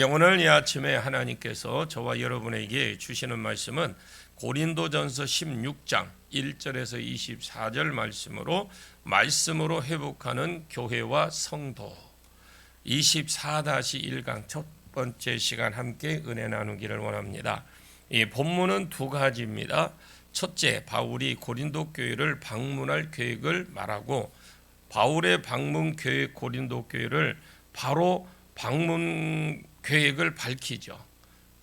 오늘 이 아침에 하나님께서 저와 여러분에게 주시는 말씀은 고린도전서 16장 1절에서 24절 말씀으로 회복하는 교회와 성도 24-1강 첫 번째 시간 함께 은혜 나누기를 원합니다. 이 본문은 두 가지입니다. 첫째, 바울이 고린도 교회를 방문할 계획을 말하고 바울의 방문 계획 고린도 교회를 바로 방문 계획을 밝히죠.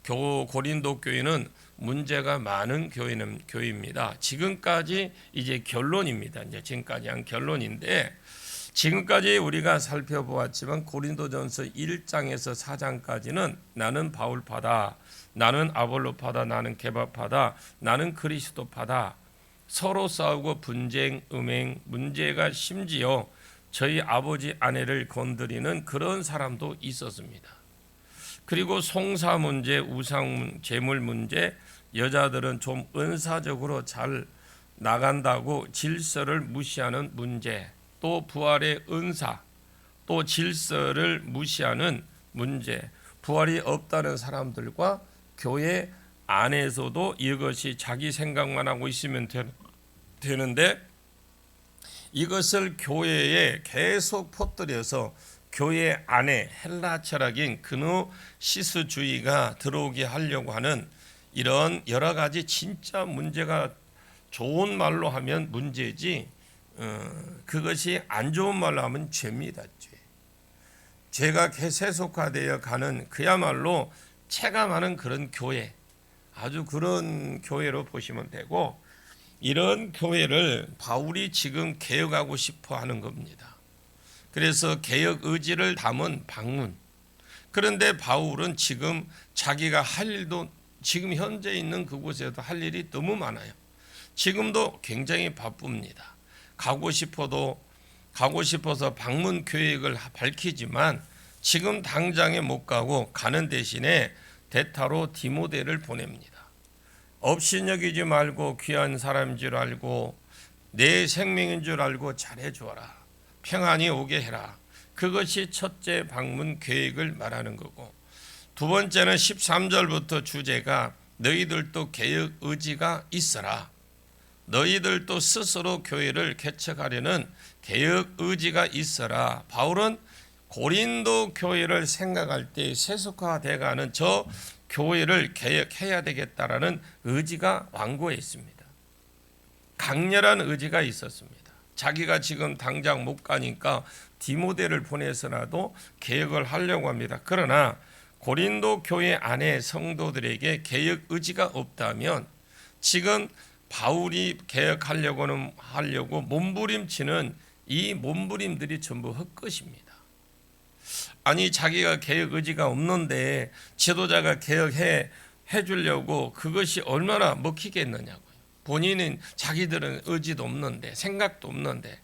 고린도 교회는 문제가 많은 교회입니다. 지금까지 이제 결론입니다. 지금까지 한 결론인데 지금까지 우리가 살펴보았지만 고린도전서 1장에서 4장까지는 나는 바울파다, 나는 아볼로파다, 나는 게바파다, 나는 그리스도파다. 서로 싸우고 분쟁, 음행, 문제가 심지어 저희 아버지 아내를 건드리는 그런 사람도 있었습니다. 그리고 송사 문제, 우상 재물 문제, 여자들은 좀 은사적으로 잘 나간다고 질서를 무시하는 문제, 또 부활의 은사, 또 질서를 무시하는 문제, 부활이 없다는 사람들과 교회 안에서도 이것이 자기 생각만 하고 있으면 되는데 이것을 교회에 계속 퍼뜨려서 교회 안에 헬라 철학인 그노시스주의가 들어오게 하려고 하는 이런 여러 가지 진짜 문제가 좋은 말로 하면 문제지 그것이 안 좋은 말로 하면 죄입니다. 죄가 세속화되어 가는 그야말로 체감하는 그런 교회, 아주 그런 교회로 보시면 되고 이런 교회를 바울이 지금 개혁하고 싶어 하는 겁니다. 그래서 개혁 의지를 담은 방문. 그런데 바울은 지금 자기가 할 일도 지금 현재 있는 그곳에도 할 일이 너무 많아요. 지금도 굉장히 바쁩니다. 가고 싶어서 방문 계획을 밝히지만 지금 당장에 못 가고 가는 대신에 대타로 디모데를 보냅니다. 업신여기지 말고 귀한 사람인 줄 알고 내 생명인 줄 알고 잘해 주어라. 평안히 오게 해라. 그것이 첫째 방문 계획을 말하는 거고, 두 번째는 13절부터 주제가 너희들도 개혁 의지가 있어라. 너희들도 스스로 교회를 개척하려는 개혁 의지가 있어라. 바울은 고린도 교회를 생각할 때 세속화돼가는 저 교회를 개혁해야 되겠다라는 의지가 완고해 있습니다. 강렬한 의지가 있었습니다. 자기가 지금 당장 못 가니까 디모데를 보내서라도 개혁을 하려고 합니다. 그러나 고린도 교회 안에 성도들에게 개혁 의지가 없다면 지금 바울이 개혁하려고 몸부림치는 이 몸부림들이 전부 헛것입니다. 아니 자기가 개혁 의지가 없는데 지도자가 개혁해 주려고 그것이 얼마나 먹히겠느냐고요. 본인은 자기들은 의지도 없는데 생각도 없는데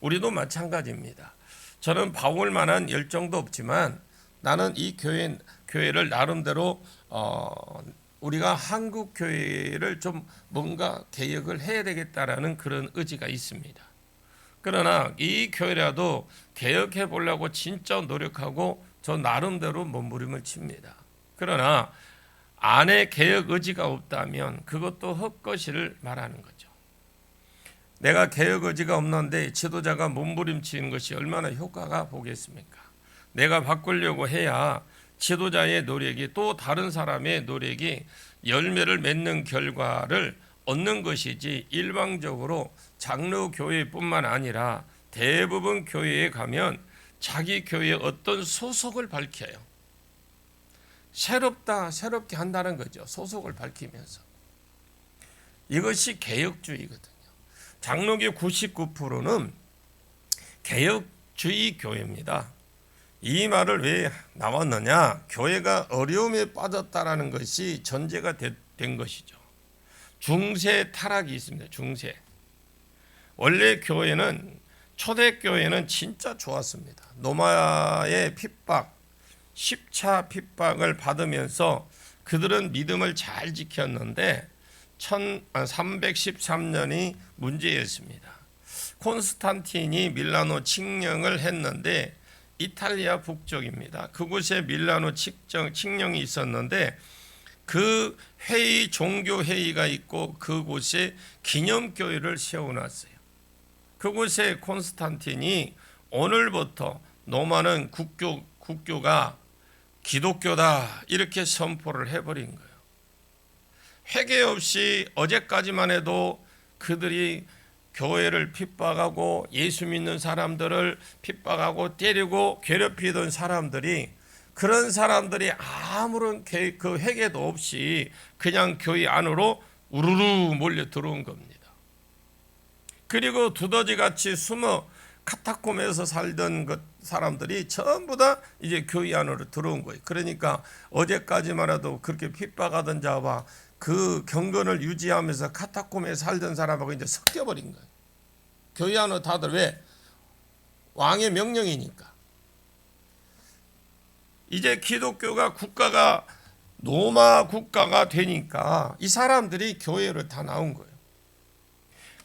우리도 마찬가지입니다. 저는 바울만한 열정도 없지만 나는 이 교회를 나름대로 우리가 한국 교회를 좀 뭔가 개혁을 해야 되겠다라는 그런 의지가 있습니다. 그러나 이 교회라도 개혁해 보려고 진짜 노력하고 저 나름대로 몸부림을 칩니다. 그러나 안에 개혁 의지가 없다면 그것도 헛것이를 말하는 거죠. 내가 개혁 의지가 없는데 지도자가 몸부림치는 것이 얼마나 효과가 보겠습니까? 내가 바꾸려고 해야 지도자의 노력이 또 다른 사람의 노력이 열매를 맺는 결과를 얻는 것이지 일방적으로 장로 교회뿐만 아니라 대부분 교회에 가면 자기 교회의 어떤 소속을 밝혀요. 새롭게 한다는 거죠. 소속을 밝히면서. 이것이 개혁주의거든요. 장로교 99%는 개혁주의 교회입니다. 이 말을 왜 나왔느냐? 교회가 어려움에 빠졌다라는 것이 전제가 된 것이죠. 중세 타락이 있습니다. 중세. 원래 교회는 초대교회는 진짜 좋았습니다. 로마의 핍박, 십차 핍박을 받으면서 그들은 믿음을 잘 지켰는데 313년이 문제였습니다. 콘스탄틴이 밀라노 칙령을 했는데 이탈리아 북쪽입니다. 그곳에 밀라노 칙령이 있었는데 그 회의, 종교 회의가 있고 그곳에 기념교회를 세워놨어요. 그곳에 콘스탄틴이 오늘부터 로마는 국교가 기독교다 이렇게 선포를 해버린 거예요. 회개 없이 어제까지만 해도 그들이 교회를 핍박하고 예수 믿는 사람들을 핍박하고 때리고 괴롭히던 사람들이, 그런 사람들이 아무런 그 회개도 없이 그냥 교회 안으로 우르르 몰려 들어온 겁니다. 그리고 두더지같이 숨어 카타콤에서 살던 사람들이 전부 다 이제 교회 안으로 들어온 거예요. 그러니까 어제까지만 해도 그렇게 핍박하던 자와 그 경건을 유지하면서 카타콤에 살던 사람하고 이제 섞여버린 거예요. 교회 안으로 다들, 왜? 왕의 명령이니까. 이제 기독교가 국가가 로마 국가가 되니까 이 사람들이 교회로 다 나온 거예요.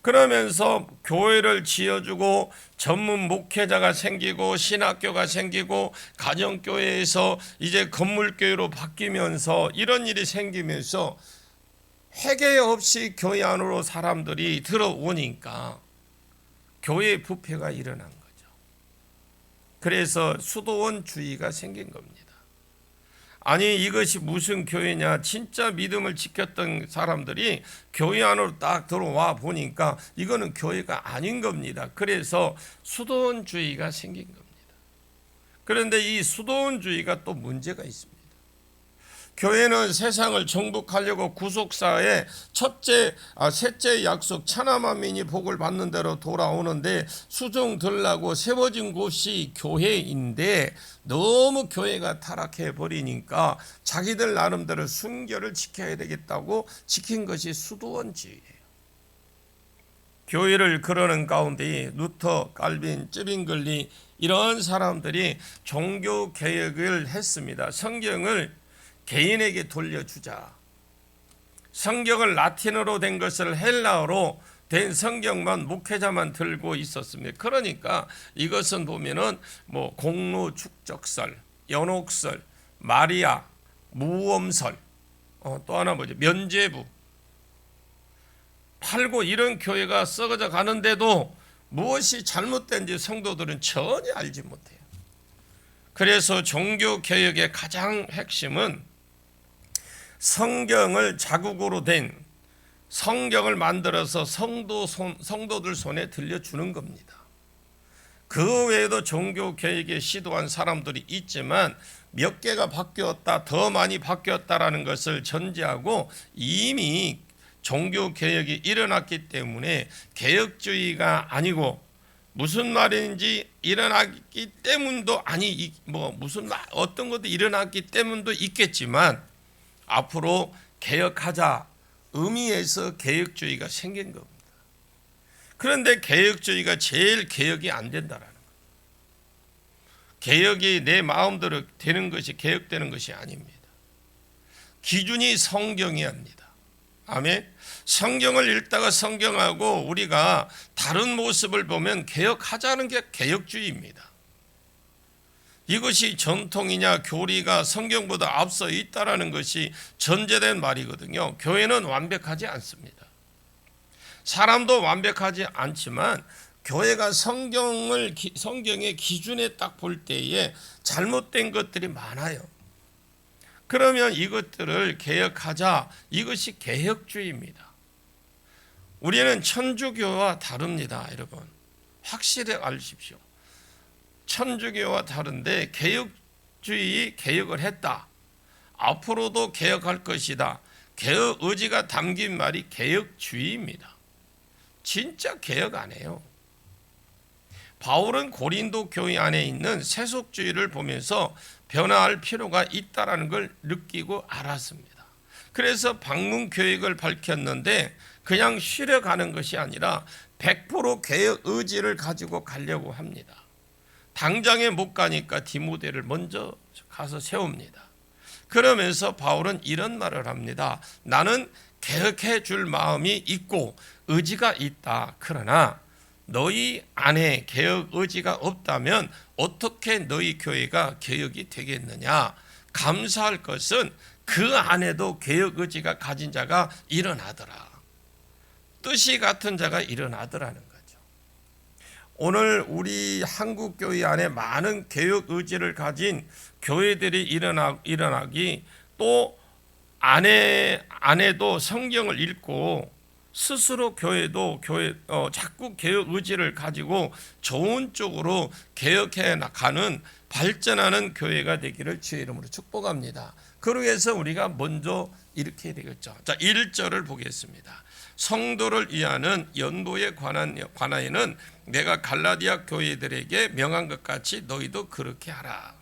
그러면서 교회를 지어주고 전문 목회자가 생기고 신학교가 생기고 가정교회에서 이제 건물교회로 바뀌면서 이런 일이 생기면서 회개 없이 교회 안으로 사람들이 들어오니까 교회 부패가 일어난 거죠. 그래서 수도원주의가 생긴 겁니다. 아니 이것이 무슨 교회냐, 진짜 믿음을 지켰던 사람들이 교회 안으로 딱 들어와 보니까 이거는 교회가 아닌 겁니다. 그래서 수도원주의가 생긴 겁니다. 그런데 이 수도원주의가 또 문제가 있습니다. 교회는 세상을 정복하려고 구속사의 셋째 약속 천하만민이 복을 받는 대로 돌아오는데 수종들라고 세워진 곳이 교회인데 너무 교회가 타락해 버리니까 자기들 나름대로 순결을 지켜야 되겠다고 지킨 것이 수도원주의예요. 교회를 그러는 가운데 루터, 칼빈, 쯔빙글리 이런 사람들이 종교 개혁을 했습니다. 성경을 개인에게 돌려주자. 성경을 라틴어로 된 것을 헬라어로 된 성경만 목회자만 들고 있었습니다. 그러니까 이것은 보면은 뭐 공로 축적설, 연옥설, 마리아, 무엄설, 또 하나 뭐죠? 면죄부. 팔고 이런 교회가 썩어져 가는데도 무엇이 잘못된지 성도들은 전혀 알지 못해요. 그래서 종교 개혁의 가장 핵심은 성경을 자국으로 된 성경을 만들어서 성도들 손에 들려주는 겁니다. 그 외에도 종교 개혁에 시도한 사람들이 있지만 몇 개가 바뀌었다, 더 많이 바뀌었다라는 것을 전제하고 이미 종교 개혁이 일어났기 때문에 개혁주의가 아니고, 무슨 말인지 일어났기 때문도 어떤 것도 일어났기 때문도 있겠지만 앞으로 개혁하자 의미에서 개혁주의가 생긴 겁니다. 그런데 개혁주의가 제일 개혁이 안 된다라는 거예요. 개혁이 내 마음대로 되는 것이 개혁되는 것이 아닙니다. 기준이 성경이 합니다. 아멘. 성경을 읽다가 성경하고 우리가 다른 모습을 보면 개혁하자는 게 개혁주의입니다. 이것이 전통이냐 교리가 성경보다 앞서 있다라는 것이 전제된 말이거든요. 교회는 완벽하지 않습니다. 사람도 완벽하지 않지만 교회가 성경의 기준에 딱 볼 때에 잘못된 것들이 많아요. 그러면 이것들을 개혁하자, 이것이 개혁주의입니다. 우리는 천주교와 다릅니다, 여러분. 확실히 아십시오. 천주교와 다른데 개혁주의 개혁을 했다. 앞으로도 개혁할 것이다. 개혁 의지가 담긴 말이 개혁주의입니다. 진짜 개혁 안 해요. 바울은 고린도 교회 안에 있는 세속주의를 보면서 변화할 필요가 있다는 걸 느끼고 알았습니다. 그래서 방문 계획을 밝혔는데 그냥 쉬려가는 것이 아니라 100% 개혁 의지를 가지고 가려고 합니다. 당장에 못 가니까 디모데를 먼저 가서 세웁니다. 그러면서 바울은 이런 말을 합니다. 나는 개혁해 줄 마음이 있고 의지가 있다. 그러나 너희 안에 개혁 의지가 없다면 어떻게 너희 교회가 개혁이 되겠느냐? 감사할 것은 그 안에도 개혁 의지가 가진 자가 일어나더라. 뜻이 같은 자가 일어나더라는 거죠. 오늘 우리 한국 교회 안에 많은 개혁 의지를 가진 교회들이 일어나기, 또 안에도 성경을 읽고 스스로 자꾸 개혁 의지를 가지고 좋은 쪽으로 개혁해 나가는 발전하는 교회가 되기를 주의 이름으로 축복합니다. 그러기 위해서 우리가 먼저 이렇게 해야 되겠죠. 자, 1절을 보겠습니다. 성도를 위하는 연보에 관하여는 내가 갈라디아 교회들에게 명한 것 같이 너희도 그렇게 하라.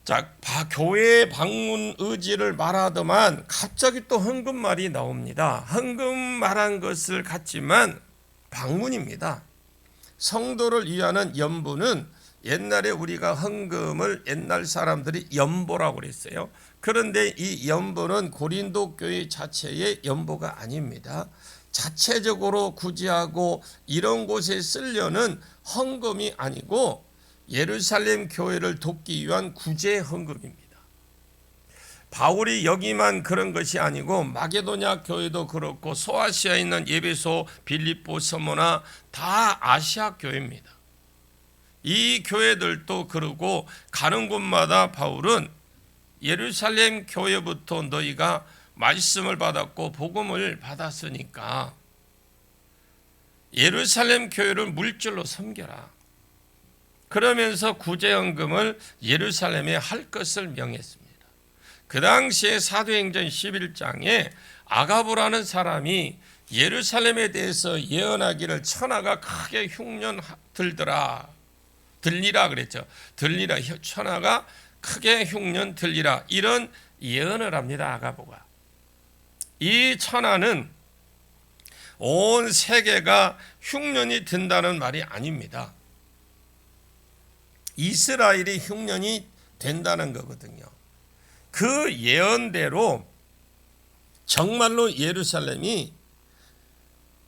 자, 교회 방문 의지를 말하더만 갑자기 또 헌금 말이 나옵니다. 헌금 말한 것을 같지만 방문입니다. 성도를 위하는 연보는 옛날에 우리가 헌금을 옛날 사람들이 연보라고 그랬어요. 그런데 이 연보는 고린도 교회 자체의 연보가 아닙니다. 자체적으로 구제하고 이런 곳에 쓰려는 헌금이 아니고 예루살렘 교회를 돕기 위한 구제 헌금입니다. 바울이 여기만 그런 것이 아니고 마게도냐 교회도 그렇고 소아시아에 있는 예배소, 빌립보, 서모나 다 아시아 교회입니다. 이 교회들도 그러고 가는 곳마다 바울은 예루살렘 교회부터 너희가 말씀을 받았고 복음을 받았으니까 예루살렘 교회를 물질로 섬겨라. 그러면서 구제헌금을 예루살렘에 할 것을 명했습니다. 그 당시에 사도행전 11장에 아가보라는 사람이 예루살렘에 대해서 예언하기를 천하가 크게 흉년 들리라 그랬죠. 들리라, 천하가 크게 흉년 들리라, 이런 예언을 합니다. 아가보가. 이 천하는 온 세계가 흉년이 든다는 말이 아닙니다. 이스라엘이 흉년이 된다는 거거든요. 그 예언대로 정말로 예루살렘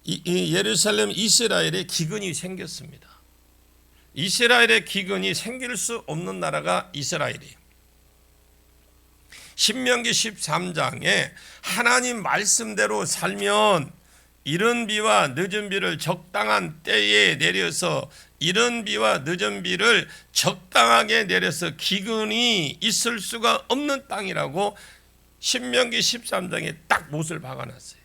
이스라엘에 기근이 생겼습니다. 이스라엘에 기근이 생길 수 없는 나라가 이스라엘이에요. 신명기 13장에 하나님 말씀대로 살면 이른 비와 늦은 비를 적당한 때에 내려서 이른 비와 늦은 비를 적당하게 내려서 기근이 있을 수가 없는 땅이라고 신명기 13장에 딱 못을 박아놨어요.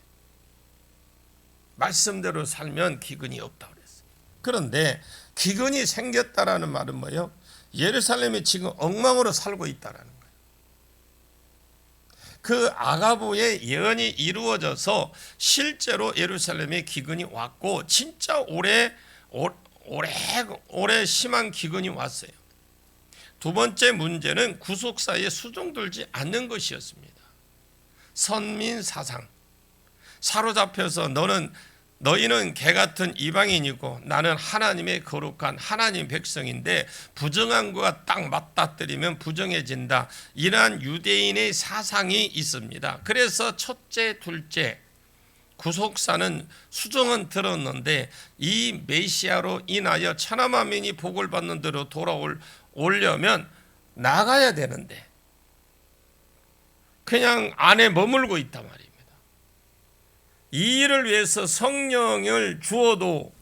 말씀대로 살면 기근이 없다고 그랬어요. 그런데 기근이 생겼다라는 말은 뭐예요? 예루살렘이 지금 엉망으로 살고 있다라는 거예요. 그 아가보의 예언이 이루어져서 실제로 예루살렘에 기근이 왔고 진짜 오래 심한 기근이 왔어요. 두 번째 문제는 구속사에 수종들지 않는 것이었습니다. 선민 사상, 사로잡혀서 너희는 개 같은 이방인이고 나는 하나님의 거룩한 하나님 백성인데 부정한 것과 딱 맞닥뜨리면 부정해진다. 이러한 유대인의 사상이 있습니다. 그래서 첫째, 둘째 구속사는 수종은 들었는데 이 메시아로 인하여 천하만민이 복을 받는 대로 돌아오려면 나가야 되는데 그냥 안에 머물고 있단 말입니다. 이 일을 위해서 성령을 주어도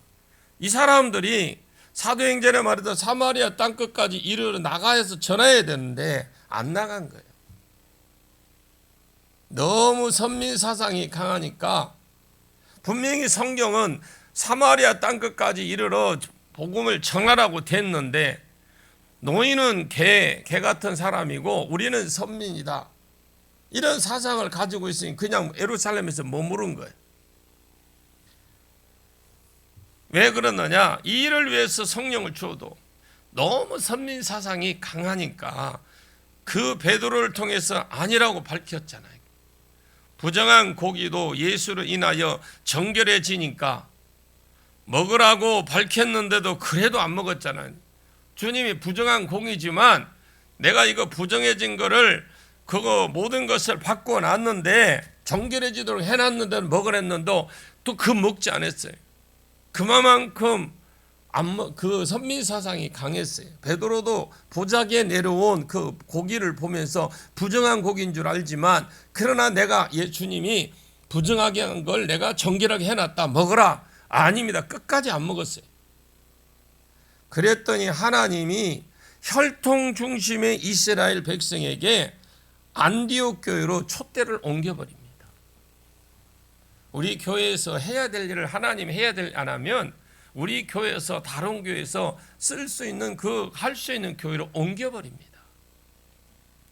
이 사람들이 사도행전에 말해도 사마리아 땅끝까지 이르러 나가서 전해야 되는데 안 나간 거예요. 너무 선민 사상이 강하니까 분명히 성경은 사마리아 땅끝까지 이르러 복음을 전하라고 됐는데 너희는 개 같은 사람이고 우리는 선민이다. 이런 사상을 가지고 있으니 그냥 예루살렘에서 머무른 거예요. 왜 그러느냐? 이 일을 위해서 성령을 주어도 너무 선민 사상이 강하니까 그 베드로를 통해서 아니라고 밝혔잖아요. 부정한 고기도 예수로 인하여 정결해지니까 먹으라고 밝혔는데도 그래도 안 먹었잖아요. 주님이 부정한 고기지만 내가 이거 부정해진 거를 그거 모든 것을 바꿔놨는데 정결해지도록 해놨는데 먹으랬는데 또 그 먹지 않았어요. 그만큼 그 선민 사상이 강했어요. 베드로도 보자기에 내려온 그 고기를 보면서 부정한 고기인 줄 알지만, 그러나 내가 예수님이 부정하게 한 걸 내가 정결하게 해놨다, 먹어라. 아닙니다. 끝까지 안 먹었어요. 그랬더니 하나님이 혈통 중심의 이스라엘 백성에게 안디옥 교회로 촛대를 옮겨버립니다. 우리 교회에서 해야 될 일을 하나님이 해야 될 안 하면 우리 교회에서 다른 교회에서 쓸 수 있는 할 수 있는 교회로 옮겨버립니다.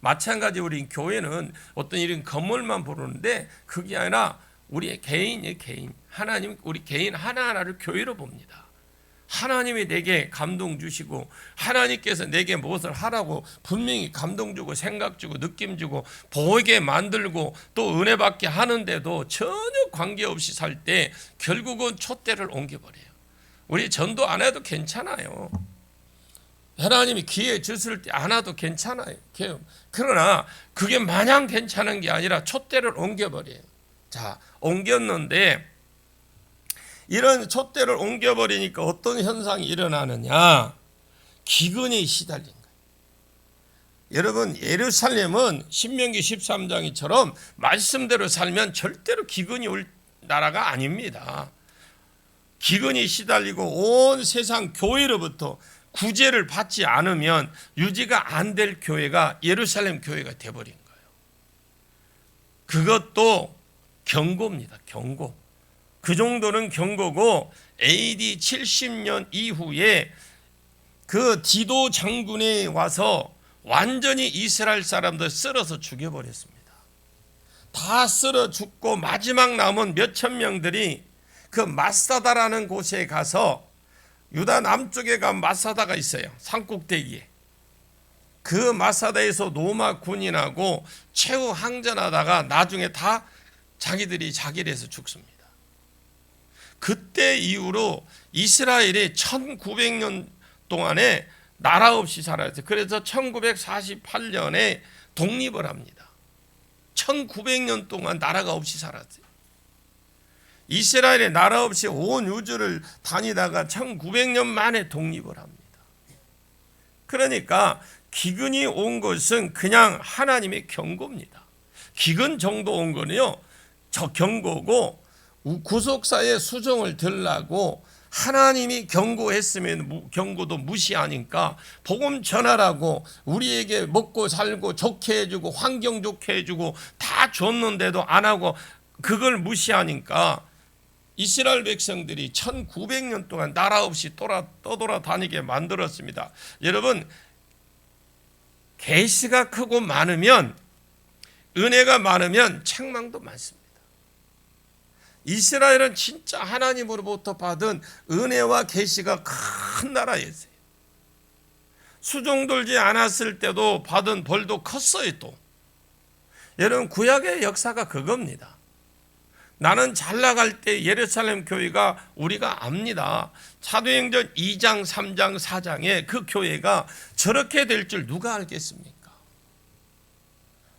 마찬가지 우리 교회는 어떤 이런 건물만 부르는데 그게 아니라 우리 개인의 개인, 하나님 우리 개인 하나하나를 교회로 봅니다. 하나님이 내게 감동 주시고 하나님께서 내게 무엇을 하라고 분명히 감동 주고 생각 주고 느낌 주고 보이게 만들고 또 은혜 받게 하는데도 전혀 관계없이 살 때 결국은 촛대를 옮겨버려요. 우리 전도 안 해도 괜찮아요. 하나님이 기회 주실 때 안 와도 괜찮아요. 그러나 그게 마냥 괜찮은 게 아니라 촛대를 옮겨버려요. 자, 옮겼는데 이런 촛대를 옮겨버리니까 어떤 현상이 일어나느냐? 기근이 시달린 거예요. 여러분, 예루살렘은 신명기 13장이처럼 말씀대로 살면 절대로 기근이 올 나라가 아닙니다. 기근이 시달리고 온 세상 교회로부터 구제를 받지 않으면 유지가 안 될 교회가 예루살렘 교회가 돼버린 거예요. 그것도 경고입니다. 경고. 그 정도는 경고고 AD 70년 이후에 그 디도 장군이 와서 완전히 이스라엘 사람들 쓸어서 죽여버렸습니다. 다 쓸어 죽고 마지막 남은 몇천 명들이 그 마사다라는 곳에 가서, 유다 남쪽에 가면 마사다가 있어요. 산꼭대기에. 그 마사다에서 로마 군인하고 최후 항전하다가 나중에 다 자기들이 자기에서 죽습니다. 그때 이후로 이스라엘이 1900년 동안에 나라 없이 살았어요. 그래서 1948년에 독립을 합니다. 1900년 동안 나라가 없이 살았어요. 이스라엘의 나라 없이 온 우주를 다니다가 1900년 만에 독립을 합니다. 그러니까 기근이 온 것은 그냥 하나님의 경고입니다. 기근 정도 온 거는요, 저 경고고 구속사의 수종을 들라고 하나님이 경고했으면 경고도 무시하니까 복음 전하라고 우리에게 먹고 살고 좋게 해주고 환경 좋게 해주고 다 줬는데도 안 하고 그걸 무시하니까 이스라엘 백성들이 1900년 동안 나라 없이 떠돌아다니게 만들었습니다. 여러분, 계시가 크고 많으면, 은혜가 많으면 책망도 많습니다. 이스라엘은 진짜 하나님으로부터 받은 은혜와 계시가 큰 나라였어요. 수종 들지 않았을 때도 받은 벌도 컸어요. 또 여러분, 구약의 역사가 그겁니다. 나는 잘 나갈 때 예루살렘 교회가 우리가 압니다. 사도행전 2장 3장 4장에 그 교회가 저렇게 될 줄 누가 알겠습니까?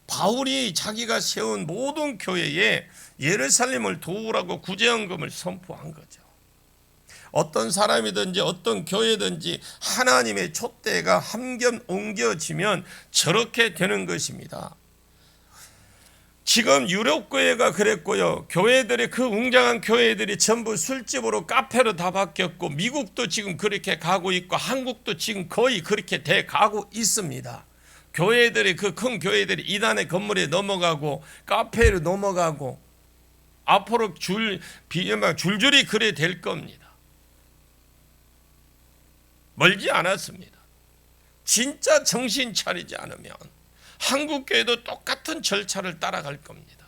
바울이 자기가 세운 모든 교회에 예루살렘을 도우라고 구제헌금을 선포한 거죠. 어떤 사람이든지 어떤 교회든지 하나님의 촛대가 함견 옮겨지면 저렇게 되는 것입니다. 지금 유럽 교회가 그랬고요. 교회들이, 그 웅장한 교회들이 전부 술집으로 카페로 다 바뀌었고, 미국도 지금 그렇게 가고 있고, 한국도 지금 거의 그렇게 돼 가고 있습니다. 교회들이, 그 큰 교회들이 이단의 건물에 넘어가고 카페로 넘어가고 앞으로 줄줄이 그래 될 겁니다. 멀지 않았습니다. 진짜 정신 차리지 않으면 한국교회도 똑같은 절차를 따라갈 겁니다.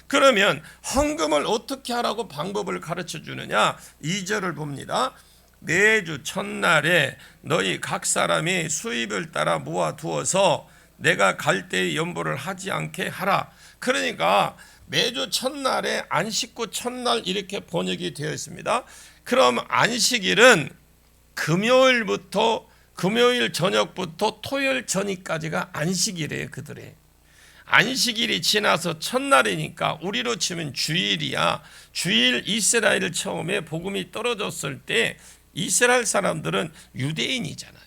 그러면 헌금을 어떻게 하라고 방법을 가르쳐 주느냐? 2절을 봅니다. 매주 첫날에 너희 각 사람이 수입을 따라 모아두어서 내가 갈 때의 연보를 하지 않게 하라. 그러니까 매주 첫날에 안식구 첫날 이렇게 번역이 되어 있습니다. 그럼 안식일은 금요일 저녁부터 토요일 저녁까지가 안식일이에요. 그들의 안식일이 지나서 첫날이니까 우리로 치면 주일이야. 주일 이스라엘 처음에 복음이 떨어졌을 때 이스라엘 사람들은 유대인이잖아요.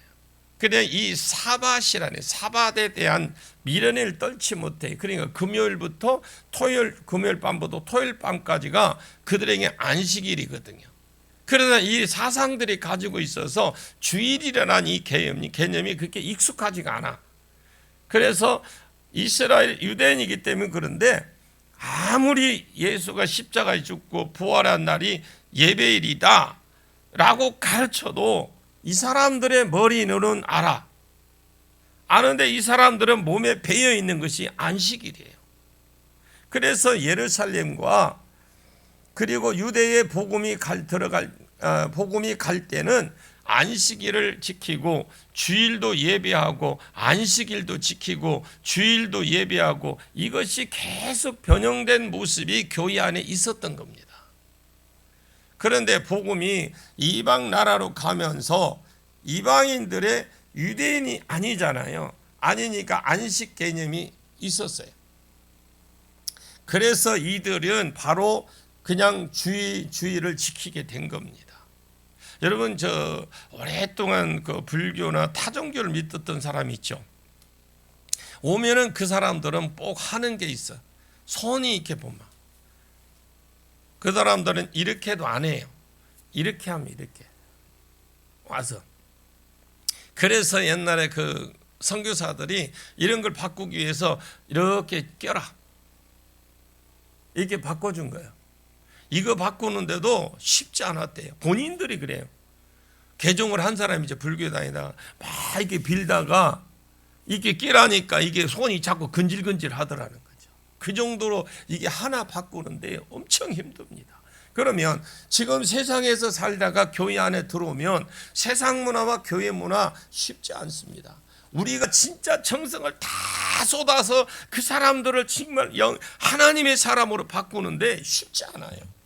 그래 이 사밧이라는 사밧에 대한 미련을 떨지 못해. 그러니까 금요일부터 금요일 밤부터 토요일 밤까지가 그들에게 안식일이거든요. 그러나 이 사상들이 가지고 있어서 주일이라는 이 개념이 그렇게 익숙하지가 않아. 그래서 이스라엘 유대인이기 때문에 그런데 아무리 예수가 십자가에 죽고 부활한 날이 예배일이다 라고 가르쳐도 이 사람들의 머리는 알아. 아는데 이 사람들은 몸에 배어 있는 것이 안식일이에요. 그래서 예루살렘과 그리고 유대의 복음이 갈 때는 안식일을 지키고 주일도 예배하고 안식일도 지키고 주일도 예배하고 이것이 계속 변형된 모습이 교회 안에 있었던 겁니다. 그런데 복음이 이방 나라로 가면서 이방인들의 유대인이 아니잖아요. 아니니까 안식 개념이 있었어요. 그래서 이들은 바로 그냥 주의를 지키게 된 겁니다. 여러분 저 오랫동안 그 불교나 타종교를 믿었던 사람이 있죠. 오면은 그 사람들은 꼭 하는 게 있어. 손이 이렇게 보면 그 사람들은 이렇게도 안 해요. 이렇게 하면 이렇게 와서. 그래서 옛날에 그 선교사들이 이런 걸 바꾸기 위해서 이렇게 껴라 이렇게 바꿔준 거예요. 이거 바꾸는데도 쉽지 않았대요. 본인들이 그래요. 개종을 한 사람이 이제 불교에 다니다가 막 이렇게 빌다가 이렇게 끼라니까 이게 손이 자꾸 근질근질 하더라는 거죠. 그 정도로 이게 하나 바꾸는데 엄청 힘듭니다. 그러면 지금 세상에서 살다가 교회 안에 들어오면 세상 문화와 교회 문화 쉽지 않습니다. 우리가 진짜 정성을 다 쏟아서 그 사람들을 정말 하나님의 사람으로 바꾸는데 쉽지 않아요.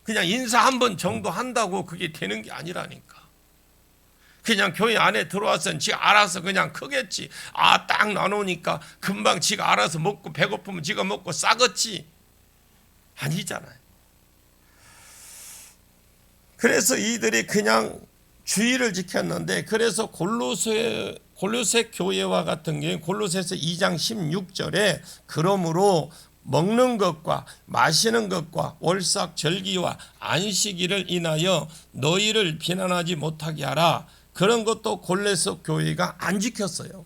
그냥 인사 한 번 정도 한다고 그게 되는 게 아니라니까. 그냥 교회 안에 들어와서는 지가 알아서 그냥 크겠지. 딱 나누니까 금방 지가 알아서 먹고 배고프면 지가 먹고 싸겠지. 아니잖아요. 그래서 이들이 그냥 주의를 지켰는데 그래서 골로새 교회와 같은 경우에 골로새서 2장 16절에 그러므로 먹는 것과 마시는 것과 월삭 절기와 안식일을 인하여 너희를 비난하지 못하게 하라. 그런 것도 골로새 교회가 안 지켰어요.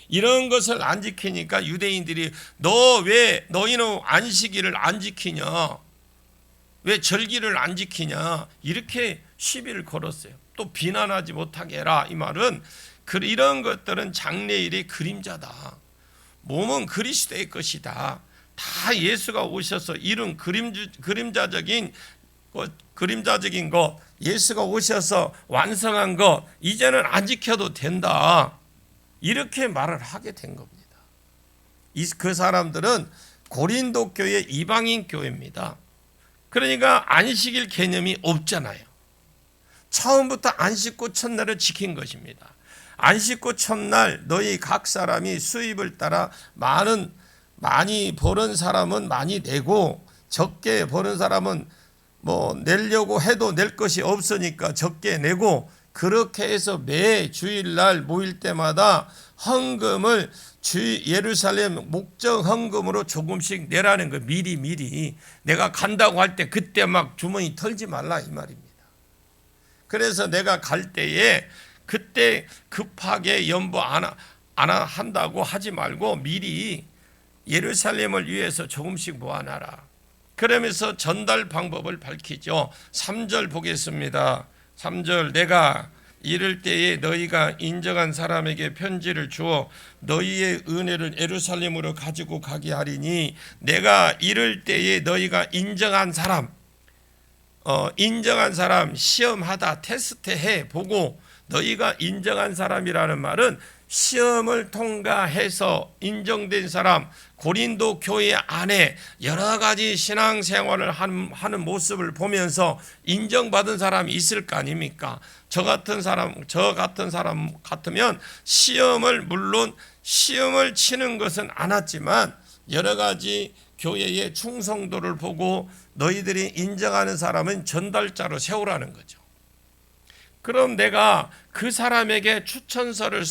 이런 것을 안 지키니까 유대인들이 너 왜 너희는 안식일을 안 지키냐? 왜 절기를 안 지키냐? 이렇게 시비를 걸었어요. 또 비난하지 못하게 해라. 이 말은 이런 것들은 장래일의 그림자다. 몸은 그리스도의 것이다. 다 예수가 오셔서 이룬 그림자적인 것, 예수가 오셔서 완성한 것, 이제는 안 지켜도 된다. 이렇게 말을 하게 된 겁니다. 그 사람들은 고린도 교회 이방인 교회입니다. 그러니까 안식일 개념이 없잖아요. 처음부터 안식구 첫날을 지킨 것입니다. 안식구 첫날 너희 각 사람이 수입을 따라 많이 버는 사람은 많이 내고 적게 버는 사람은 뭐 내려고 해도 낼 것이 없으니까 적게 내고 그렇게 해서 매 주일날 모일 때마다 헌금을 예루살렘 목적 헌금으로 조금씩 내라는 거. 미리 내가 간다고 할 때 그때 막 주머니 털지 말라 이 말입니다. 그래서 내가 갈 때에 그때 급하게 연부 안 한다고 하지 말고 미리 예루살렘을 위해서 조금씩 모아놔라. 그러면서 전달 방법을 밝히죠. 3절 보겠습니다. 3절 내가 이럴 때에 너희가 인정한 사람에게 편지를 주어 너희의 은혜를 예루살렘으로 가지고 가게 하리니 내가 이럴 때에 너희가 인정한 사람 시험하다 테스트해 보고 너희가 인정한 사람이라는 말은 시험을 통과해서 인정된 사람, 고린도 교회 안에 여러 가지 신앙생활을 하는 모습을 보면서 인정받은 사람이 있을 거 아닙니까? 저 같은 사람 같으면 시험을 물론 시험을 치는 것은 않았지만 여러 가지 교회의 충성도를 보고 너희들이 인정하는 사람은 전달자로 세우라는 거죠. 그럼 내가 그 사람에게 추천서를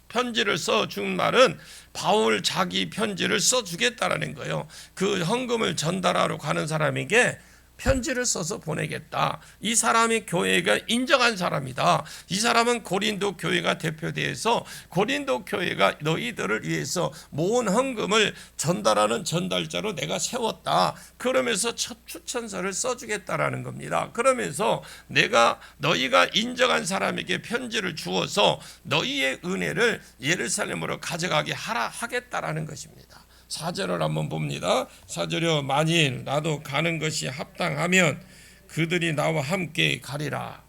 편지를 써준 말은 바울 자기 편지를 써주겠다라는 거예요. 그 헌금을 전달하러 가는 사람에게 편지를 써서 보내겠다. 이 사람이 교회가 인정한 사람이다. 이 사람은 고린도 교회가 대표되어서 고린도 교회가 너희들을 위해서 모은 헌금을 전달하는 전달자로 내가 세웠다. 그러면서 첫 추천서를 써주겠다라는 겁니다. 그러면서 내가 너희가 인정한 사람에게 편지를 주어서 너희의 은혜를 예루살렘으로 가져가게 하겠다라는 것입니다. 4절을 한번 봅니다. 4절에 만일 나도 가는 것이 합당하면 그들이 나와 함께 가리라.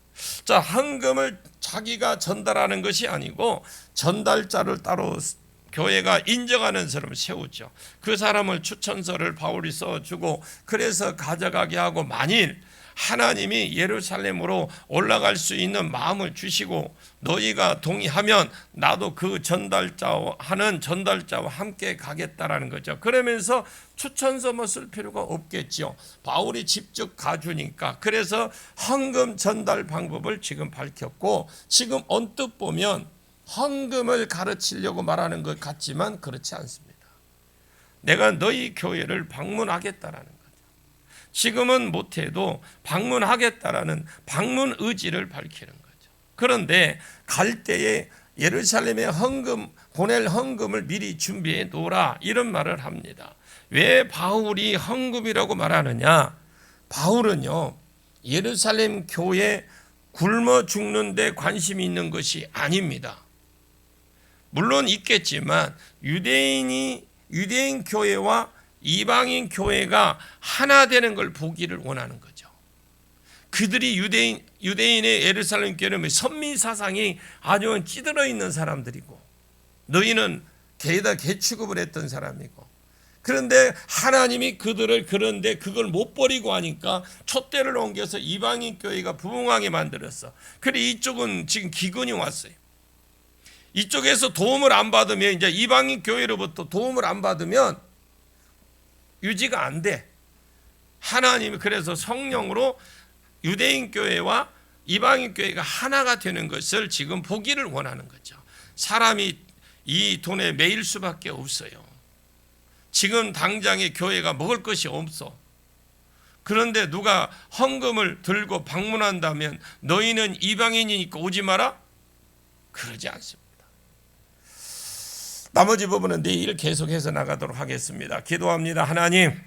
자, 헌금을 자기가 전달하는 것이 아니고 전달자를 따로 교회가 인정하는 사람을 세우죠. 그 사람을 추천서를 바울이 써주고 그래서 가져가게 하고 만일 하나님이 예루살렘으로 올라갈 수 있는 마음을 주시고 너희가 동의하면 나도 그 전달자와 함께 가겠다라는 거죠. 그러면서 추천서 뭐 쓸 필요가 없겠죠. 바울이 직접 가주니까. 그래서 헌금 전달 방법을 지금 밝혔고 지금 언뜻 보면 헌금을 가르치려고 말하는 것 같지만 그렇지 않습니다. 내가 너희 교회를 방문하겠다라는 거죠. 지금은 못해도 방문하겠다라는 방문 의지를 밝히는 거죠. 그런데 갈 때에 예루살렘에 보낼 헌금을 미리 준비해 놓으라 이런 말을 합니다. 왜 바울이 헌금이라고 말하느냐? 바울은요 예루살렘 교회 굶어 죽는 데 관심이 있는 것이 아닙니다. 물론 있겠지만 유대인 교회와 이방인 교회가 하나 되는 걸 보기를 원하는 거죠. 그들이 유대인의 예루살렘 교회는 선민 사상이 아주 찌들어 있는 사람들이고 너희는 게다 개취급을 했던 사람이고 그런데 하나님이 그런데 그걸 못 버리고 하니까 촛대를 옮겨서 이방인 교회가 부흥하게 만들었어. 그래 이쪽은 지금 기근이 왔어요. 이쪽에서 도움을 안 받으면 이제 이방인 교회로부터 도움을 안 받으면 유지가 안 돼. 하나님이 그래서 성령으로 유대인 교회와 이방인 교회가 하나가 되는 것을 지금 보기를 원하는 거죠. 사람이 이 돈에 매일 수밖에 없어요. 지금 당장에 교회가 먹을 것이 없어. 그런데 누가 헌금을 들고 방문한다면 너희는 이방인이니까 오지 마라? 그러지 않습니다. 나머지 부분은 내일 계속해서 나가도록 하겠습니다. 기도합니다. 하나님,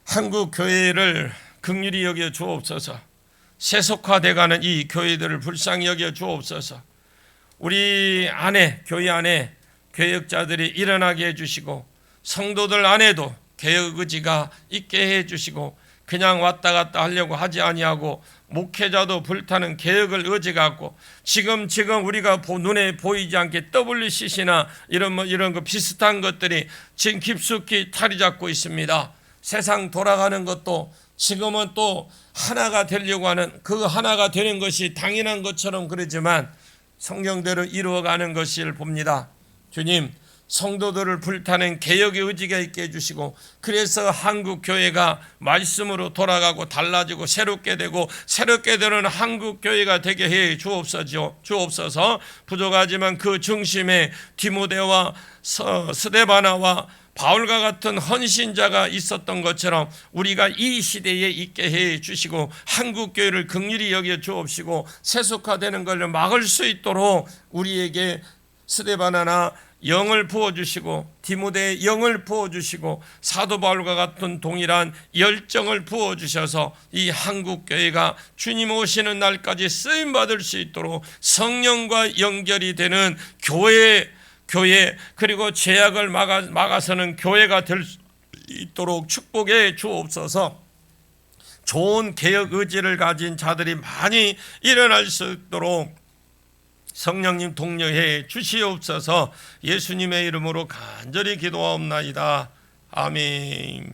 한국 교회를 긍휼히 여겨 주옵소서. 세속화돼가는 이 교회들을 불쌍히 여겨 주옵소서. 우리 안에 교회 안에 교역자들이 일어나게 해주시고 성도들 안에도 개혁 의지가 있게 해주시고 그냥 왔다 갔다 하려고 하지 아니하고 목회자도 불타는 개혁을 의지하고 지금 우리가 눈에 보이지 않게 WCC나 이런 거 비슷한 것들이 지금 깊숙이 자리 잡고 있습니다. 세상 돌아가는 것도 지금은 또 하나가 되려고 하는 그 하나가 되는 것이 당연한 것처럼 그러지만 성경대로 이루어가는 것을 봅니다. 주님, 성도들을 불타는 개혁의 의지가 있게 해주시고 그래서 한국 교회가 말씀으로 돌아가고 달라지고 새롭게 되는 한국 교회가 되게 해 주옵소서. 부족하지만 그 중심에 디모데와 스데바나와 바울과 같은 헌신자가 있었던 것처럼 우리가 이 시대에 있게 해 주시고 한국 교회를 긍휼히 여겨 주옵시고 세속화되는 것을 막을 수 있도록 우리에게 스데바나나 영을 부어주시고 디모데의 영을 부어주시고 사도 바울과 같은 동일한 열정을 부어주셔서 이 한국교회가 주님 오시는 날까지 쓰임받을 수 있도록 성령과 연결이 되는 교회 그리고 죄악을 막아서는 교회가 될 수 있도록 축복해 주옵소서. 좋은 개혁 의지를 가진 자들이 많이 일어날 수 있도록 성령님 독려해 주시옵소서. 예수님의 이름으로 간절히 기도하옵나이다. 아멘.